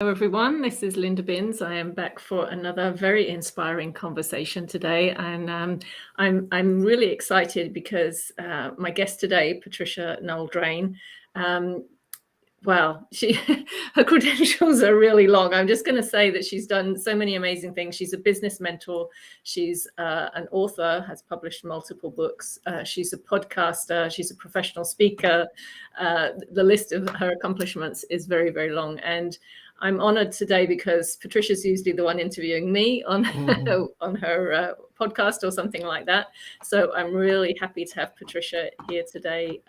Hello, everyone. This is Linda Binns. I am back for another very inspiring conversation today, and I'm really excited because my guest today, Patricia Noel Drain, well, her credentials are really long. I'm just going to say that she's done so many amazing things. She's a business mentor. She's an author, has published multiple books. She's a podcaster. She's a professional speaker. The list of her accomplishments is very, very long. And I'm honored today because Patricia's usually the one interviewing me on on her podcast or something like that. So I'm really happy to have Patricia here today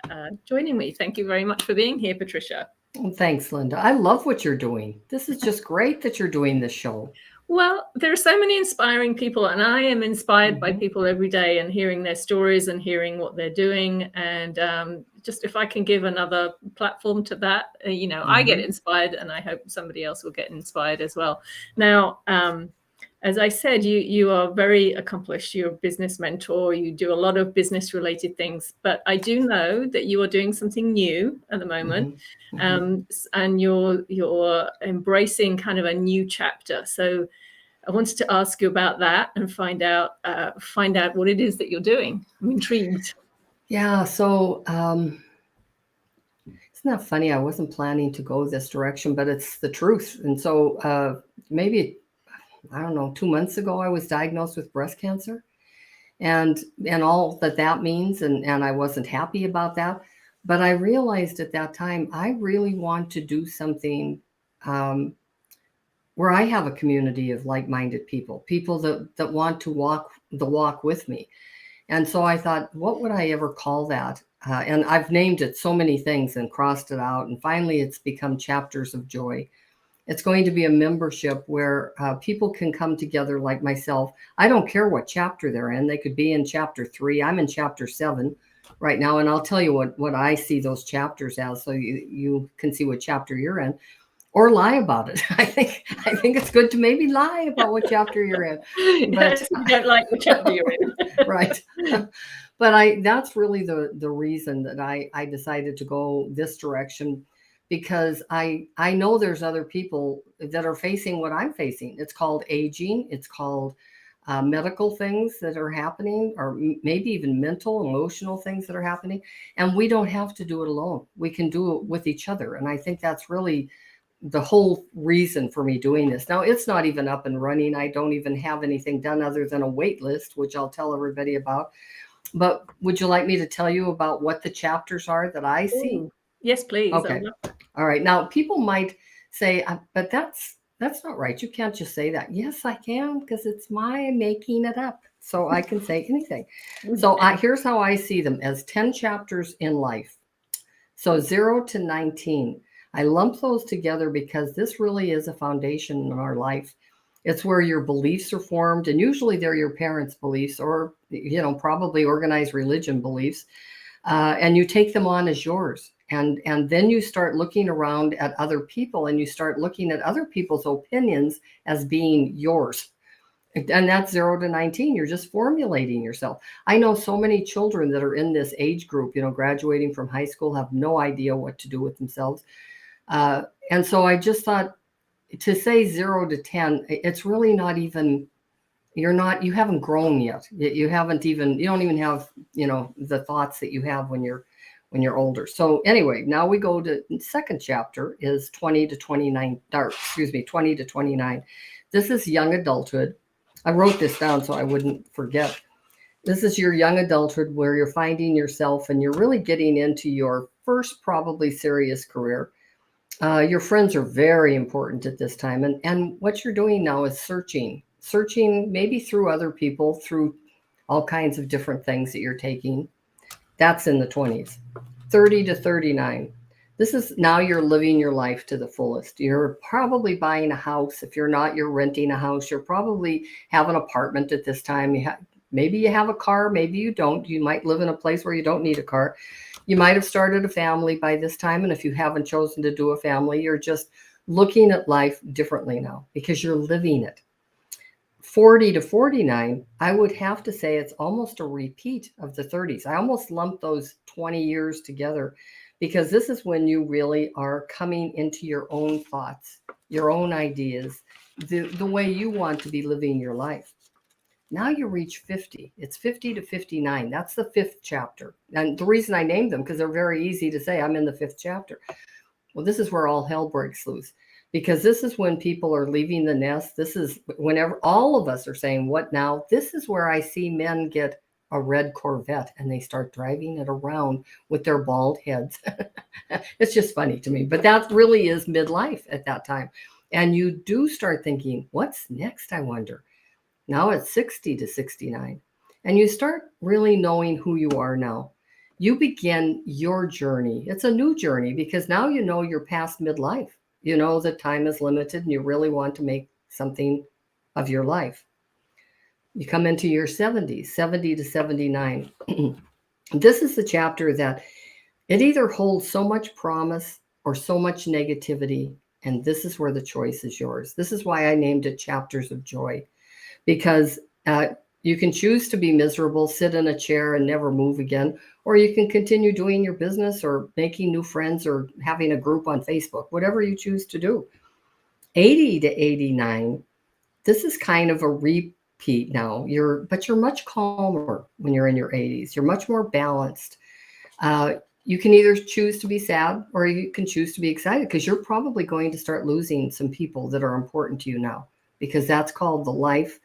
joining me. Thank you very much for being here, Patricia. Well, thanks, Linda. I love what you're doing. This is just great that you're doing this show. Well, there are so many inspiring people, and I am inspired by people every day and hearing their stories and hearing what they're doing. And just if I can give another platform to that, I get inspired, and I hope somebody else will get inspired as well. Now, as I said, you are very accomplished. You're a business mentor. You do a lot of business related things, but I do know that you are doing something new at the moment, and you're embracing kind of a new chapter. So I wanted to ask you about that and find out what it is that you're doing. I'm intrigued. Yeah. So isn't that funny? I wasn't planning to go this direction, but it's the truth. And so maybe, I don't know, 2 months ago, I was diagnosed with breast cancer, and all that means, and I wasn't happy about that. But I realized at that time I really want to do something where I have a community of like-minded people that want to walk the walk with me. And so I thought, what would I ever call that? And I've named it so many things and crossed it out. And finally, it's become Chapters of Joy. It's going to be a membership where people can come together like myself. I don't care what chapter they're in. They could be in chapter 3. I'm in chapter 7 right now. And I'll tell you what I see those chapters as, so you can see what chapter you're in. Or lie about it. I think it's good to maybe lie about what chapter you're in. But you don't like the chapter you're in. Right. But that's really the reason that I decided to go this direction, because I know there's other people that are facing what I'm facing. It's called aging. It's called medical things that are happening, or maybe even mental, emotional things that are happening. And we don't have to do it alone. We can do it with each other. And I think that's really the whole reason for me doing this. Now, it's not even up and running. I don't even have anything done other than a wait list, which I'll tell everybody about. But would you like me to tell you about what the chapters are that I see? Ooh, yes, please. Okay. All right. Now, people might say, but that's not right. You can't just say that. Yes, I can, because it's my making it up. So I can say anything. So here's how I see them: as 10 chapters in life. So 0 to 19. I lump those together because this really is a foundation in our life. It's where your beliefs are formed, and usually they're your parents' beliefs, or probably organized religion beliefs, and you take them on as yours. And then you start looking around at other people, and you start looking at other people's opinions as being yours. And that's 0 to 19. You're just formulating yourself. I know so many children that are in this age group, graduating from high school, have no idea what to do with themselves. And so I just thought, to say 0 to 10, it's really not even, you haven't grown yet. You don't even have, the thoughts that you have when you're older. So anyway, now we go to the second chapter, is 20 to 29. This is young adulthood. I wrote this down so I wouldn't forget. This is your young adulthood, where you're finding yourself and you're really getting into your first, probably serious career. Your friends are very important at this time. And what you're doing now is searching maybe through other people, through all kinds of different things that you're taking. That's in the 20s. 30 to 39. This is now you're living your life to the fullest. You're probably buying a house. If you're not, you're renting a house. You're probably have an apartment at this time. Maybe you have a car, maybe you don't. You might live in a place where you don't need a car. You might have started a family by this time. And if you haven't chosen to do a family, you're just looking at life differently now because you're living it. 40 to 49, I would have to say it's almost a repeat of the 30s. I almost lumped those 20 years together because this is when you really are coming into your own thoughts, your own ideas, the way you want to be living your life. Now you reach 50. It's 50 to 59. That's the 5th chapter. And the reason I named them, because they're very easy to say, I'm in the 5th chapter. Well, this is where all hell breaks loose, because this is when people are leaving the nest. This is whenever all of us are saying, what now? This is where I see men get a red Corvette and they start driving it around with their bald heads. It's just funny to me, but that really is midlife at that time. And you do start thinking, what's next, I wonder? Now it's 60 to 69. And you start really knowing who you are now. You begin your journey. It's a new journey because now you know you're past midlife. You know that time is limited and you really want to make something of your life. You come into your 70s, 70 to 79. This is the chapter that it either holds so much promise or so much negativity. And this is where the choice is yours. This is why I named it Chapters of Joy. Because you can choose to be miserable, sit in a chair and never move again, or you can continue doing your business or making new friends or having a group on Facebook, whatever you choose to do. 80 to 89, this is kind of a repeat now. But you're much calmer when you're in your 80s. You're much more balanced. You can either choose to be sad or you can choose to be excited, because you're probably going to start losing some people that are important to you now, because that's called the life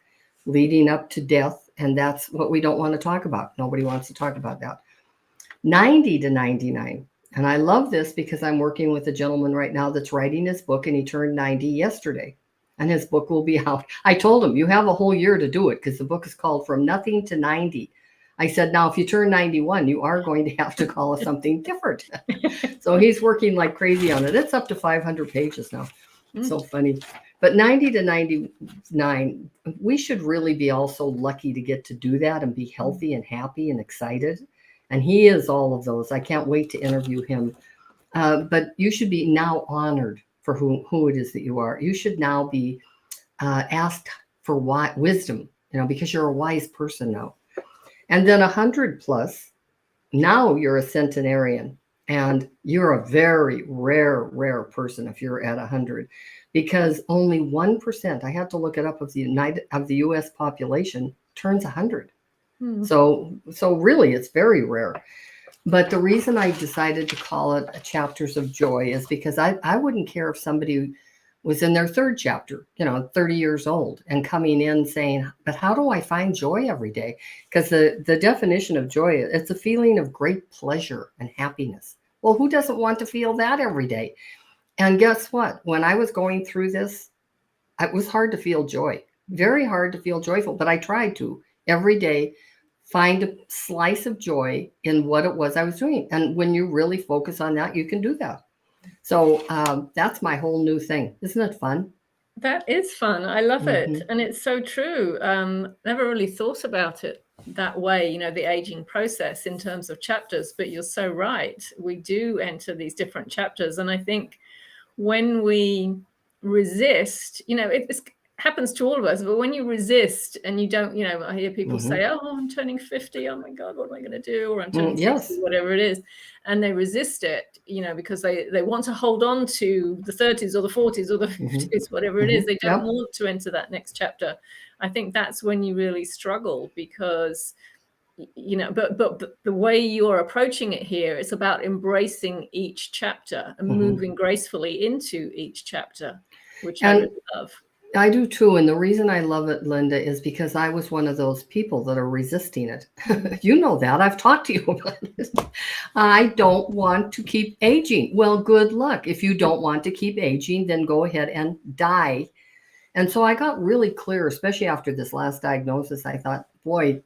leading up to death. And that's what we don't want to talk about. Nobody wants to talk about that. 90 to 99. And I love this because I'm working with a gentleman right now that's writing his book, and he turned 90 yesterday. And his book will be out. I told him, you have a whole year to do it, because the book is called From Nothing to 90. I said, now, if you turn 91, you are going to have to call it something different. So he's working like crazy on it. It's up to 500 pages now. So funny. But 90 to 99, we should really be also lucky to get to do that and be healthy and happy and excited. And he is all of those. I can't wait to interview him. But you should be now honored for who it is that you are. You should now be asked for wisdom, because you're a wise person now. And then 100 plus, now you're a centenarian. And you're a very rare person if you're at 100, because only 1%, I had to look it up, of the U.S. population turns 100. So really, it's very rare. But the reason I decided to call it Chapters of Joy is because I wouldn't care if somebody was in their 3rd chapter, 30 years old, and coming in saying, but how do I find joy every day? Because the definition of joy, it's a feeling of great pleasure and happiness. Well, who doesn't want to feel that every day? And guess what? When I was going through this, it was hard to feel joy, very hard to feel joyful, but I tried to every day find a slice of joy in what it was I was doing. And when you really focus on that, you can do that. So that's my whole new thing. Isn't it fun? That is fun. I love it. And it's so true. Never really thought about it that way, the aging process in terms of chapters, but you're so right. We do enter these different chapters. And I think when we resist, it happens to all of us, but when you resist and you don't, I hear people say, oh, I'm turning 50. Oh my God, what am I going to do? Or I'm turning 60, whatever it is. And they resist it, because they want to hold on to the 30s or the 40s or the 50s, whatever it is. They don't want to enter that next chapter. I think that's when you really struggle, because, but the way you're approaching it here, it's about embracing each chapter and moving gracefully into each chapter, which I really love. I do too. And the reason I love it, Linda, is because I was one of those people that are resisting it. You know that. I've talked to you about it. I don't want to keep aging. Well, good luck. If you don't want to keep aging, then go ahead and die. And so I got really clear, especially after this last diagnosis. I thought, boy,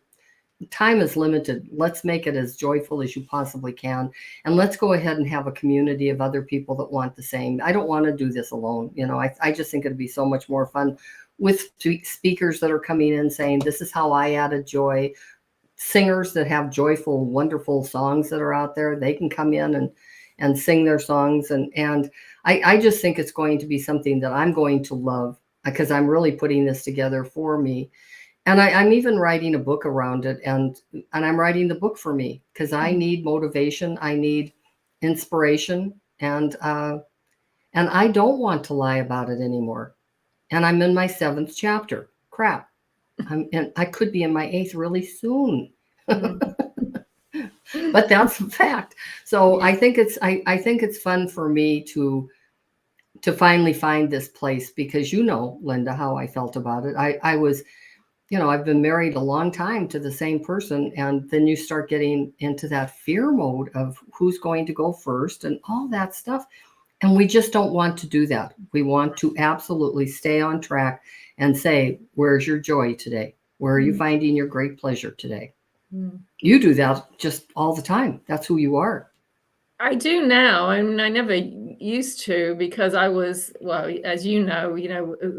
time is limited. Let's make it as joyful as you possibly can. And let's go ahead and have a community of other people that want the same. I don't want to do this alone. I just think it'd be so much more fun with speakers that are coming in saying, this is how I added joy. Singers that have joyful, wonderful songs that are out there, they can come in and sing their songs. And I just think it's going to be something that I'm going to love, because I'm really putting this together for me. And I'm even writing a book around it, and I'm writing the book for me, because I need motivation. I need inspiration, and I don't want to lie about it anymore. And I'm in my 7th chapter. Crap. And I could be in my 8th really soon. But that's a fact. So I think it's fun for me to finally find this place, because Linda, how I felt about it. I was, I've been married a long time to the same person, and then you start getting into that fear mode of who's going to go first and all that stuff. And we just don't want to do that. We want to absolutely stay on track and say, where's your joy today? Where are you finding your great pleasure today? You do that just all the time. That's who you are. I do now. I mean, I never used to, because I was, well, as you know,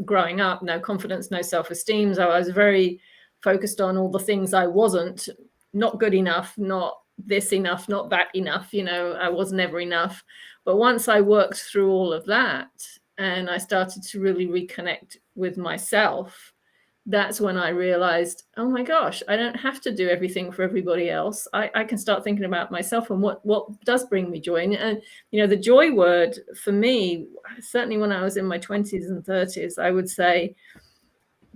growing up, no confidence, no self-esteem. So I was very focused on all the things I wasn't, not good enough, not this enough, not that enough. I was never enough. But once I worked through all of that and I started to really reconnect with myself, that's when I realized, oh my gosh, I don't have to do everything for everybody else. I can start thinking about myself and what does bring me joy. And the joy word for me, certainly when I was in my 20s and 30s, I would say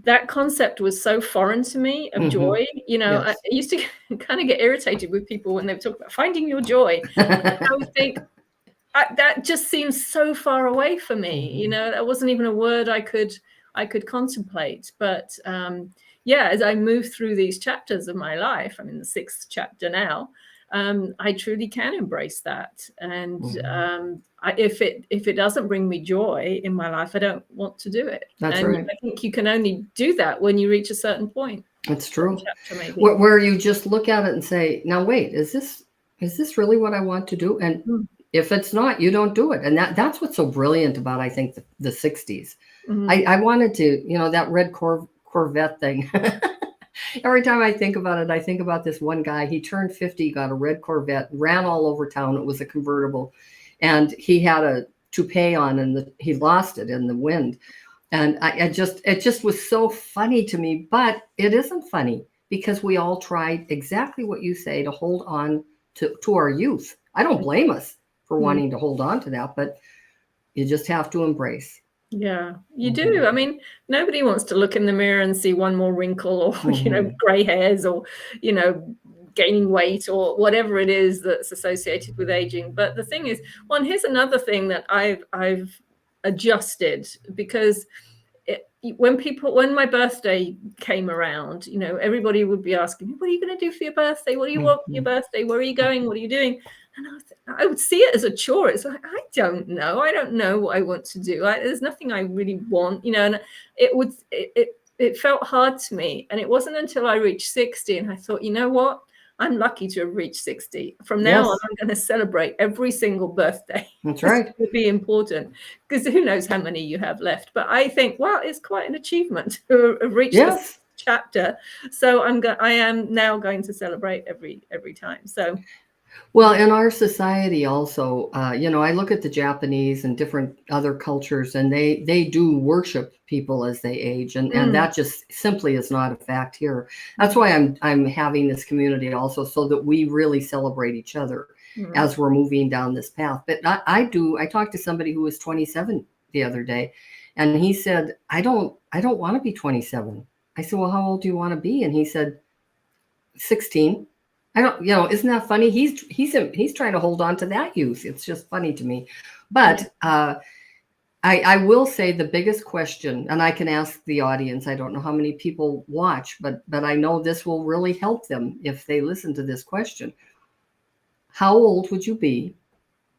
that concept was so foreign to me of joy. Yes. I used to kind of get irritated with people when they would talk about finding your joy. I would think, that just seems so far away for me. That wasn't even a word I could contemplate. But as I move through these chapters of my life, I'm in the 6th chapter now, I truly can embrace that. And if it doesn't bring me joy in my life, I don't want to do it. That's right. I think you can only do that when you reach a certain point. That's true. Where you just look at it and say, now wait, is this really what I want to do? And if it's not, you don't do it. And that's what's so brilliant about, I think, the 60s. I wanted to, that red Corvette thing. Every time I think about it, I think about this one guy. He turned 50, got a red Corvette, ran all over town. It was a convertible. And he had a toupee on, and he lost it in the wind. And it just was so funny to me. But it isn't funny, because we all tried exactly what you say, to hold on to our youth. I don't blame us for wanting to hold on to that, but you just have to embrace. Yeah, you do. I mean, nobody wants to look in the mirror and see one more wrinkle, or, gray hairs, or, gaining weight, or whatever it is that's associated with aging. But the thing is, here's another thing that I've adjusted, because when my birthday came around, everybody would be asking me, what are you going to do for your birthday? What do you want for your birthday? Where are you going? What are you doing? And I would see it as a chore. It's like, I don't know. I don't know what I want to do. There's nothing I really want, and it felt hard to me. And it wasn't until I reached 60 and I thought, you know what? I'm lucky to have reached 60. From now on, I'm going to celebrate every single birthday. That's right. It would be important, because who knows how many you have left. But I think, well, it's quite an achievement to have reached this chapter. So I am now going to celebrate every time. So. Well, in our society also, I look at the Japanese and different other cultures, and they do worship people as they age, and that just simply is not a fact here. That's why I'm having this community also, so that we really celebrate each other as we're moving down this path. But I talked to somebody who was 27 the other day, and he said, I don't want to be 27. I said, well, how old do you want to be? And he said, 16. I don't, isn't that funny? He's trying to hold on to that youth. It's just funny to me. But I will say the biggest question, and I can ask the audience, I don't know how many people watch, but I know this will really help them if they listen to this question. How old would you be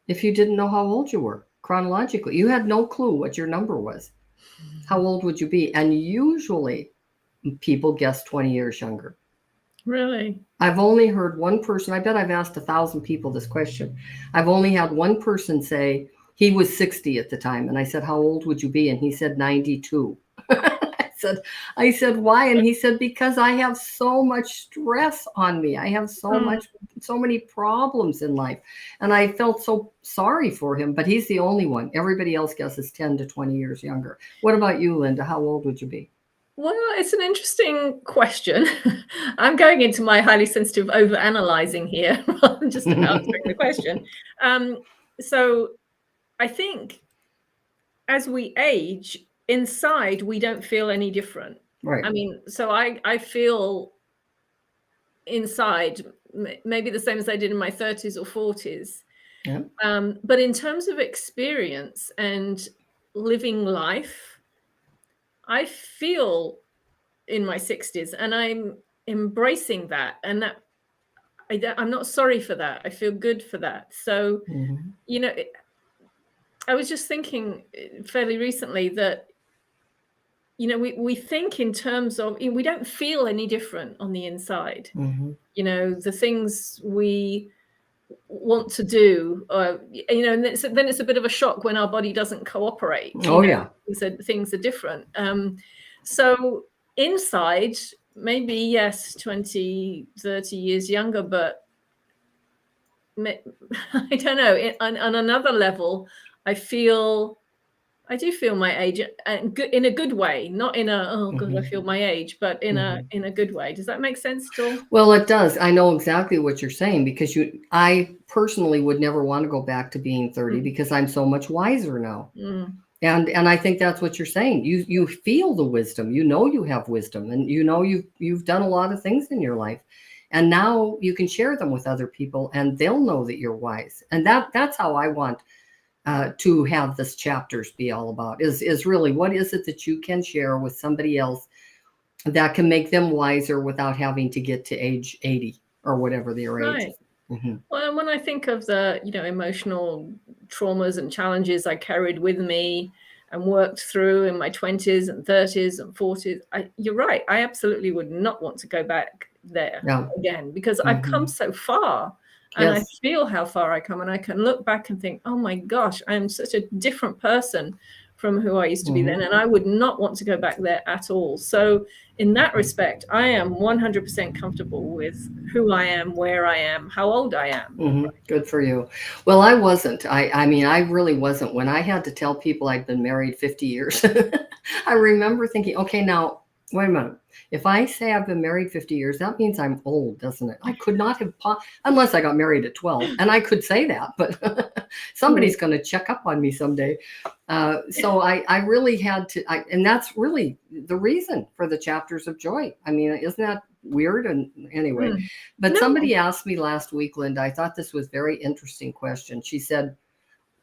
if you didn't know how old you were chronologically? You had no clue what your number was. How old would you be? And usually people guess 20 years younger. Really? I've only heard one person, I bet I've asked 1,000 people this question. I've only had one person say he was 60 at the time. And I said, how old would you be? And he said, 92. I said, why? And he said, because I have so much stress on me. I have so many problems in life. And I felt so sorry for him, but he's the only one. Everybody else guesses 10 to 20 years younger. What about you, Linda? How old would you be? Well, it's an interesting question. I'm going into my highly sensitive over-analyzing here rather than just answering the question. Um, so I think as we age, inside we don't feel any different. Right. I mean, so I feel inside maybe the same as I did in my 30s or 40s. Yeah. But in terms of experience and living life, I feel in my 60s and I'm embracing that. And that I'm not sorry for that. I feel good for that. So, Mm-hmm. you know, I was just thinking fairly recently that, you know, we think in terms of, we don't feel any different on the inside. Mm-hmm. You know, the things we want to do, you know, and then it's a bit of a shock when our body doesn't cooperate. You Oh know, yeah. things are different. So inside, maybe yes, 20, 30 years younger, but I don't know. On another level, I do feel my age, and in a good way, not in a oh god, I Mm-hmm. feel my age, but Mm-hmm. in a good way. Does that make sense at all? Well, it does. I know exactly what you're saying because I personally would never want to go back to being 30 Mm, because I'm so much wiser now. mm, And I think that's what you're saying. You feel the wisdom. You know you have wisdom, and you know you've done a lot of things in your life. And now you can share them with other people and they'll know that you're wise. And that's how I want to have this chapters be all about is really what is it that you can share with somebody else that can make them wiser without having to get to age 80 or whatever their age right. is. Mm-hmm. Well, and when I think of the, you know, emotional traumas and challenges I carried with me and worked through in my 20s and 30s and 40s, you're right. I absolutely would not want to go back there Yeah. again because I've come Mm-hmm. so far and I Yes. feel how far I come and I can look back and think, oh my gosh, I'm such a different person from who I used to be then. Mm-hmm. And I would not want to go back there at all. So in that respect, I am 100% comfortable with who I am, where I am, how old I am. Mm-hmm. Good for you. Well, I wasn't. I mean, I really wasn't. When I had to tell people I'd been married 50 years, I remember thinking, okay, now, wait a minute. If I say I've been married 50 years, that means I'm old, doesn't it? I could not have, unless I got married at 12. And I could say that, but somebody's going to check up on me someday. So I really had to, and that's really the reason for the chapters of joy. I mean, isn't that weird? And anyway, Mm. but No. somebody asked me last week, Linda, I thought this was a very interesting question. She said,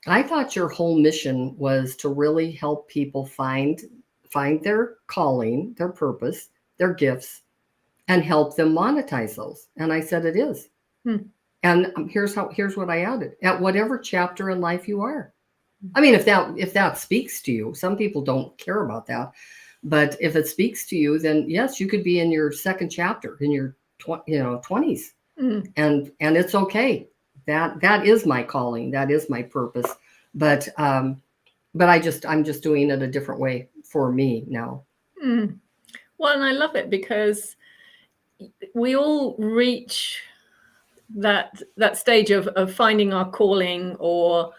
I thought your whole mission was to really help people find their calling, their purpose, their gifts, and help them monetize those. And I said it is. Hmm. And here's what I added. At whatever chapter in life you are. I mean, if that speaks to you, some people don't care about that. But if it speaks to you, then yes, you could be in your second chapter in your 20s. Mm. And it's okay. That is my calling. That is my purpose. But I'm just doing it a different way for me now. Mm. Well, and I love it because we all reach that stage of finding our calling or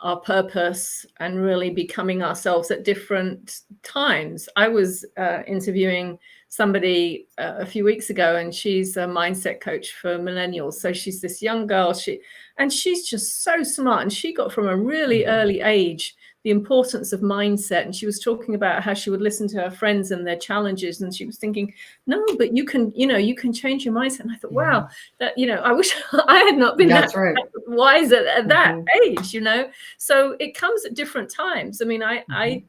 our purpose and really becoming ourselves at different times. I was interviewing somebody a few weeks ago, and she's a mindset coach for millennials. So she's this young girl, she's just so smart, and she got from a really early age the importance of mindset. And she was talking about how she would listen to her friends and their challenges, and she was thinking, no, but you can change your mindset. And I thought, wow, that, I wish I had not been That's right. wise at that age, So it comes at different times. I mean, I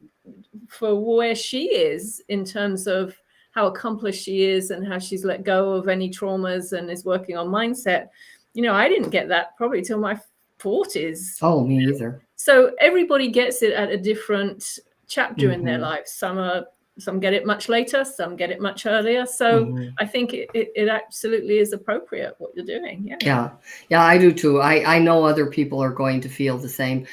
for where she is in terms of how accomplished she is and how she's let go of any traumas and is working on mindset, I didn't get that probably till my 40s. Oh, me either. So everybody gets it at a different chapter in their life. Some get it much later, some get it much earlier. So I think it absolutely is appropriate what you're doing. Yeah, I do too. I know other people are going to feel the same.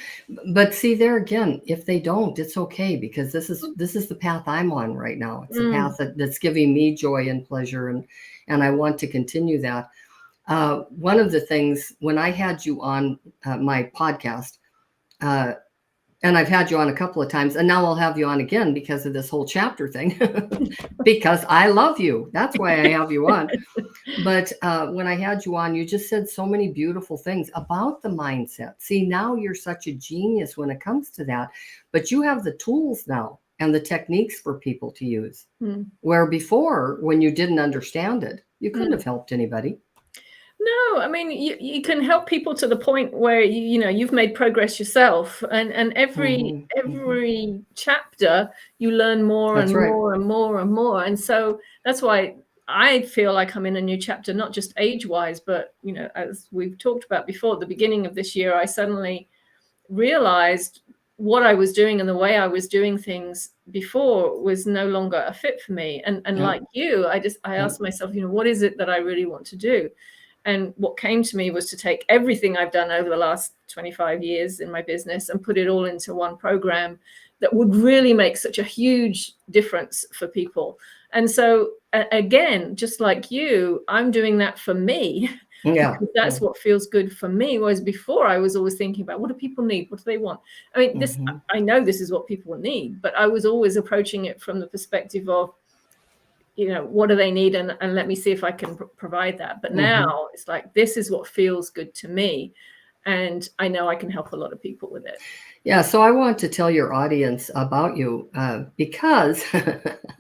But see, there again, if they don't, it's okay, because this is the path I'm on right now. It's a path that's giving me joy and pleasure, and I want to continue that. One of the things when I had you on my podcast, And I've had you on a couple of times, and now I'll have you on again because of this whole chapter thing, because I love you. That's why I have you on. But when I had you on, you just said so many beautiful things about the mindset. See, now you're such a genius when it comes to that, but you have the tools now and the techniques for people to use. Where before, when you didn't understand it, you couldn't have helped anybody. No, I mean, you can help people to the point where you've made progress yourself, and every chapter you learn more That's and right. more and more and more. And so that's why I feel like I'm in a new chapter, not just age-wise, but as we've talked about before, at the beginning of this year, I suddenly realized what I was doing and the way I was doing things before was no longer a fit for me. And like you, I asked myself, what is it that I really want to do? And what came to me was to take everything I've done over the last 25 years in my business and put it all into one program that would really make such a huge difference for people. And so, again, just like you, I'm doing that for me. Yeah. Because that's what feels good for me. Whereas before, I was always thinking about, what do people need? What do they want? I mean, I know this is what people need, but I was always approaching it from the perspective of, what do they need? And let me see if I can provide that. But now it's like, this is what feels good to me. And I know I can help a lot of people with it. Yeah. So I want to tell your audience about you because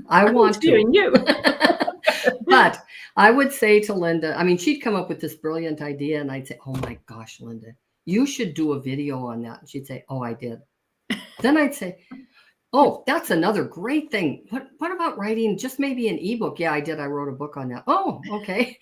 I want to. You. But I would say to Linda, I mean, she'd come up with this brilliant idea and I'd say, oh my gosh, Linda, you should do a video on that. And she'd say, oh, I did. Then I'd say, oh, that's another great thing. What about writing just maybe an ebook? Yeah, I did. I wrote a book on that. Oh, okay.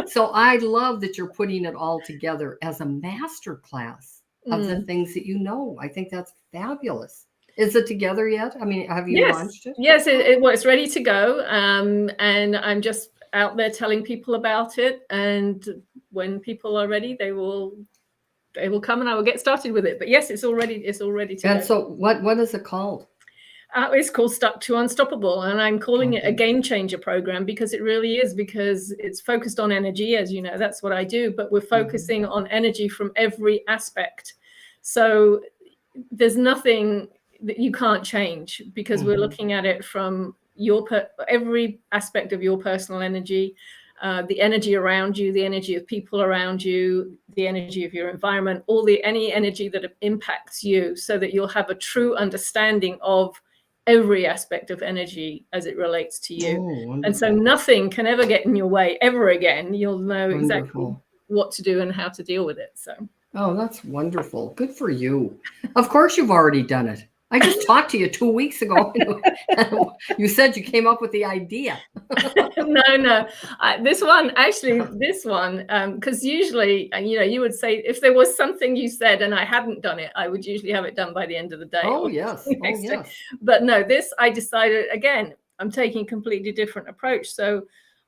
So I love that you're putting it all together as a master class of the things that you know. I think that's fabulous. Is it together yet? I mean, have you launched it? Yes, it's ready to go. And I'm just out there telling people about it. And when people are ready, they will come and I will get started with it. But yes, it's all ready to go. And so what is it called? It's called Stuck to Unstoppable, and I'm calling it a game changer program because it really is, because it's focused on energy, as you know, that's what I do, but we're focusing on energy from every aspect. So there's nothing that you can't change, because we're looking at it from every aspect of your personal energy, the energy around you, the energy of people around you, the energy of your environment, any energy that impacts you, so that you'll have a true understanding of every aspect of energy as it relates to you. And so nothing can ever get in your way ever again. You'll know exactly what to do and how to deal with it. So. Oh, that's wonderful. Good for you. Of course, you've already done it. I just talked to you 2 weeks ago. You said you came up with the idea. No. This one, because usually, you would say if there was something you said and I hadn't done it, I would usually have it done by the end of the day. Oh, yes. Oh, yes. But no, I decided, again, I'm taking a completely different approach. So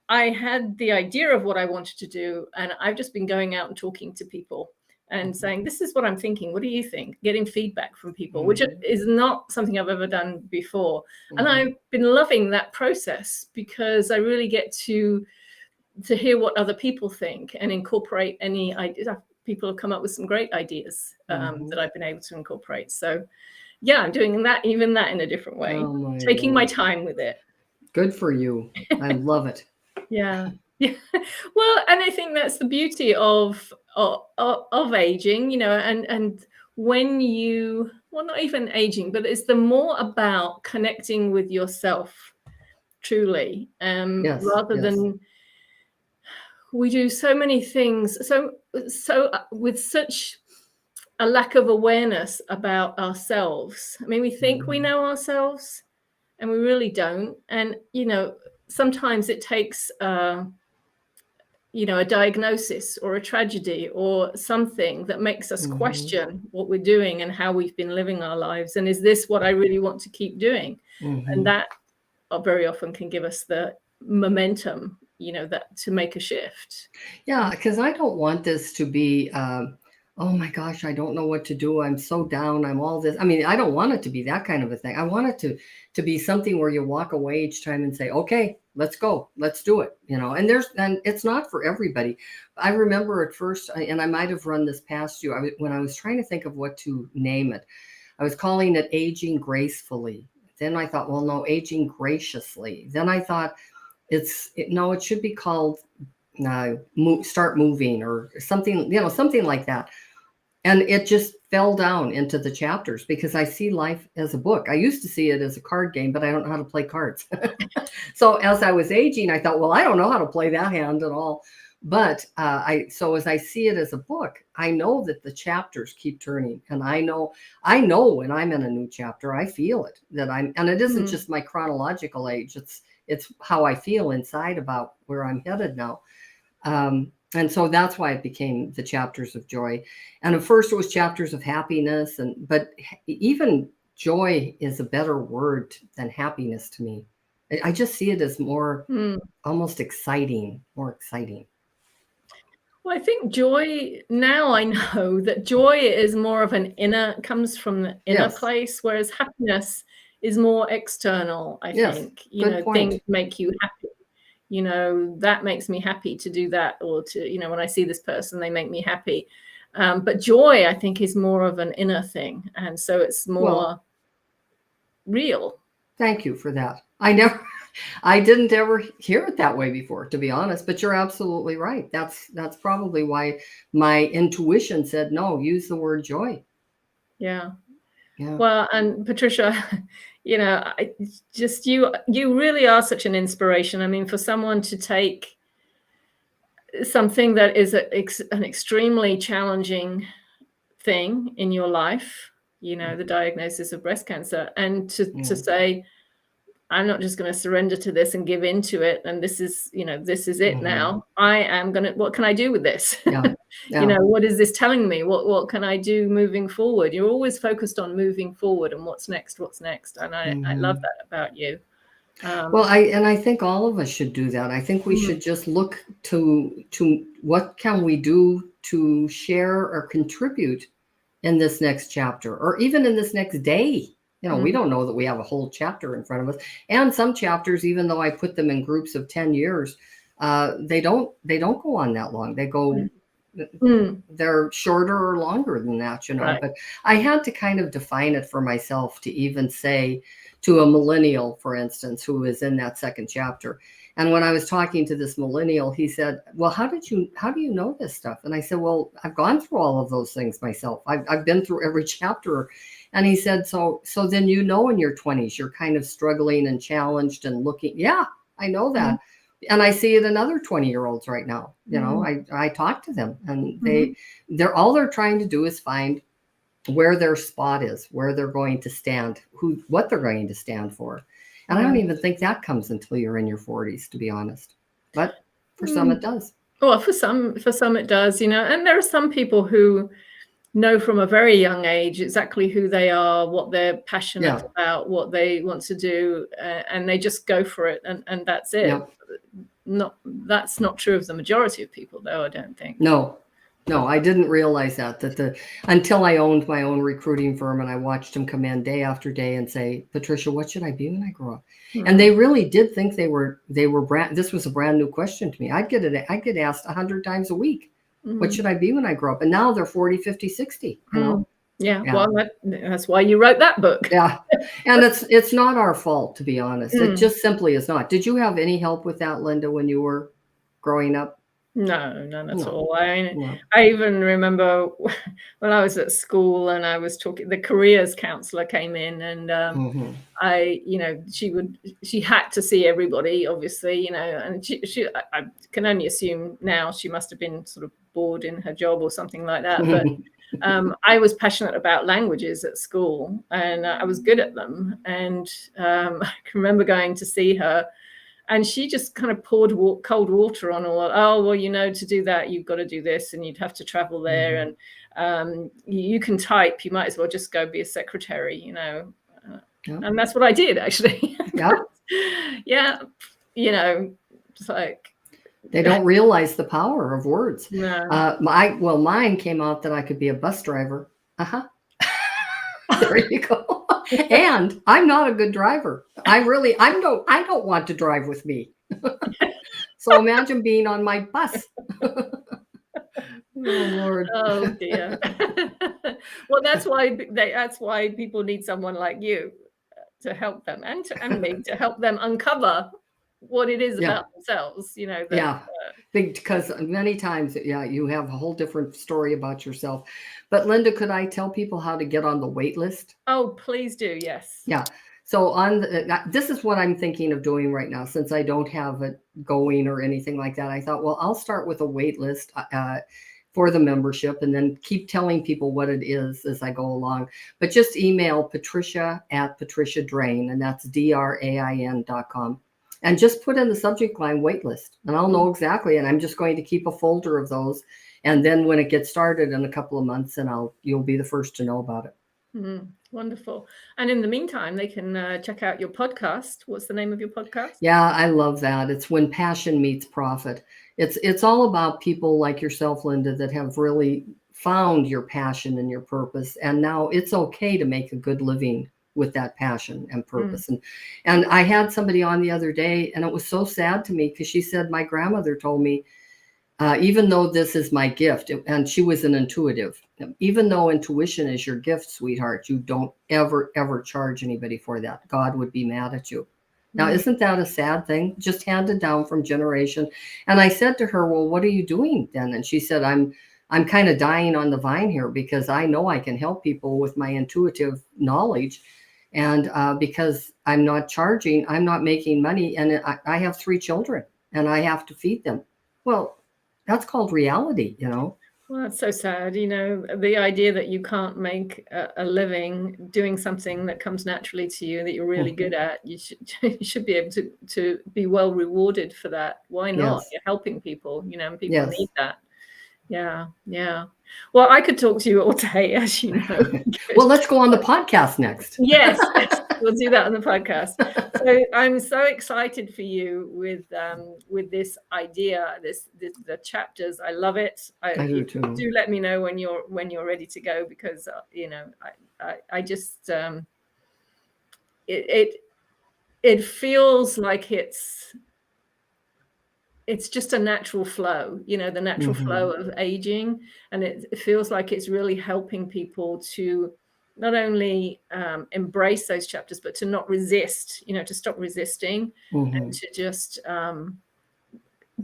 I had the idea of what I wanted to do, and I've just been going out and talking to people and saying, this is what I'm thinking. What do you think? Getting feedback from people, which is not something I've ever done before. And I've been loving that process, because I really get to hear what other people think and incorporate any ideas. People have come up with some great ideas that I've been able to incorporate. So yeah, I'm doing that in a different way, taking my time with it. Good for you. I love it. Yeah. Well, and I think that's the beauty of aging, and when not even aging, but it's the more about connecting with yourself truly, rather than we do so many things. So with such a lack of awareness about ourselves. I mean, we think we know ourselves and we really don't. And, sometimes it takes a diagnosis or a tragedy or something that makes us question what we're doing and how we've been living our lives. And is this what I really want to keep doing? And that very often can give us the momentum, that to make a shift. Yeah, because I don't want this to be, oh my gosh, I don't know what to do. I'm so down. I'm all this. I mean, I don't want it to be that kind of a thing. I want it to be something where you walk away each time and say, okay, let's go, let's do it. And it's not for everybody. I remember at first, and I might have run this past you, when I was trying to think of what to name it. I was calling it aging gracefully. Then I thought, well, no, aging graciously. Then I thought no, it should be called start moving or something, something like that. And it just fell down into the chapters because I see life as a book. I used to see it as a card game, but I don't know how to play cards. So as I was aging, I thought, well, I don't know how to play that hand at all. But so as I see it as a book, I know that the chapters keep turning, and I know when I'm in a new chapter, I feel it and it isn't just my chronological age. It's how I feel inside about where I'm headed now. And so that's why it became the chapters of joy. And at first it was chapters of happiness, but even joy is a better word than happiness to me. I just see it as more almost exciting, more exciting. Well, I think joy, now I know that joy is more of comes from the inner place, whereas happiness is more external, I think. Good point. Things make you happy. That makes me happy to do that, or to, when I see this person, they make me happy. But joy, I think, is more of an inner thing. And so it's more real. Thank you for that. I didn't ever hear it that way before, to be honest, but you're absolutely right. That's probably why my intuition said, no, use the word joy. Yeah. Well, and Patricia, you really are such an inspiration. I mean, for someone to take something that is an extremely challenging thing in your life, the diagnosis of breast cancer, and to say, I'm not just going to surrender to this and give into it, and this is it now. I am going to, what can I do with this? What is this telling me? What can I do moving forward? You're always focused on moving forward and what's next. And I love that about you. I think all of us should do that. I think we should just look to what can we do to share or contribute in this next chapter, or even in this next day. We don't know that we have a whole chapter in front of us. And some chapters, even though I put them in groups of 10 years, they don't go on that long. They go, they're shorter or longer than that, Right. But I had to kind of define it for myself to even say to a millennial, for instance, who is in that second chapter. And when I was talking to this millennial, he said, well, how do you know this stuff? And I said, well, I've gone through all of those things myself. I've been through every chapter. And he said, so then in your 20s, you're kind of struggling and challenged and looking. Yeah, I know that. And I see it in other 20-year-olds right now. I talk to them, and they're all they're trying to do is find where their spot is, where they're going to stand, what they're going to stand for. And I don't even think that comes until you're in your 40s, to be honest. But for some it does. Well, for some it does, and there are some people who know from a very young age exactly who they are, what they're passionate about, what they want to do, and they just go for it, and that's it. That's not true of the majority of people, though, I don't think. No, I didn't realize that until I owned my own recruiting firm, and I watched them come in day after day and say, Patricia, what should I be when I grow up? And they really did think they were this was a brand new question to me. I'd get asked 100 times a week. What should I be when I grow up? And now they're 40, 50, 60, Yeah. Well, that's why you wrote that book. Yeah. And it's not our fault, to be honest. It just simply is not. Did you have any help with that, Linda, when you were growing up? No, none at all. I even remember when I was at school and I was talking, the careers counselor came in, and she had to see everybody, obviously, and I can only assume now she must have been sort of bored in her job or something like that. But I was passionate about languages at school, and I was good at them. And I can remember going to see her, and she just kind of poured cold water on all. Oh, well, to do that, you've got to do this, and you'd have to travel there, and you can type. You might as well just go be a secretary, And that's what I did, actually. Yeah. It's like, they don't realize the power of words. No. Mine came out that I could be a bus driver. There you go. And I'm not a good driver. I don't want to drive with me. So imagine being on my bus. Oh Lord. Oh dear. Well, that's why people need someone like you to help them and me to help them uncover what it is Yeah. about themselves, that Yeah. Because many times, yeah, you have a whole different story about yourself. But Linda, could I tell people how to get on the wait list? oh, please do. Yes. Yeah. So this is what I'm thinking of doing right now, since I don't have it going or anything like that. I thought, well, I'll start with a wait list for the membership, and then keep telling people what it is as I go along. But just email Patricia at Patricia Drain, and that's DRAIN.com. And just put in the subject line waitlist, and I'll know exactly. And I'm just going to keep a folder of those. And then when it gets started in a couple of months, and you'll be the first to know about it. Wonderful. And in the meantime, they can check out your podcast. What's the name of your podcast? Yeah, I love that. It's When Passion Meets Profit. It's all about people like yourself, Linda, that have really found your passion and your purpose. And now it's okay to make a good living with that passion and purpose. And I had somebody on the other day, and it was so sad to me, because she said, my grandmother told me, even though this is my gift, and she was an intuitive, even though intuition is your gift, sweetheart, you don't ever, ever charge anybody for that. God would be mad at you. Now, isn't that a sad thing? Just handed down from generation. And I said to her, well, what are you doing then? And she said, I'm kind of dying on the vine here, because I know I can help people with my intuitive knowledge. And because I'm not charging, I'm not making money. And I have 3 children, and I have to feed them. Well, that's called reality, Well, that's so sad. The idea that you can't make a living doing something that comes naturally to you, that you're really good at. You should be able to be well rewarded for that. Why not? Yes. You're helping people, and people Yes. need that. Yeah. Well, I could talk to you all day, as you know. Well, let's go on the podcast next. Yes, we'll do that on the podcast. So I'm so excited for you with this idea, the chapters. I love it. I do too. Do let me know when you're ready to go, because I just it feels like it's just a natural flow, the natural flow of aging. And it feels like it's really helping people to not only embrace those chapters, but to not resist, to stop resisting, and to just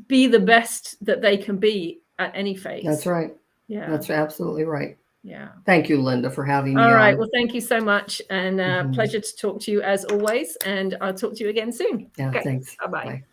be the best that they can be at any phase. That's right. Yeah. That's absolutely right. Yeah. Thank you, Linda, for having me All right. on. Well, thank you so much. And pleasure to talk to you as always. And I'll talk to you again soon. Yeah, okay. thanks. Bye-bye. Bye.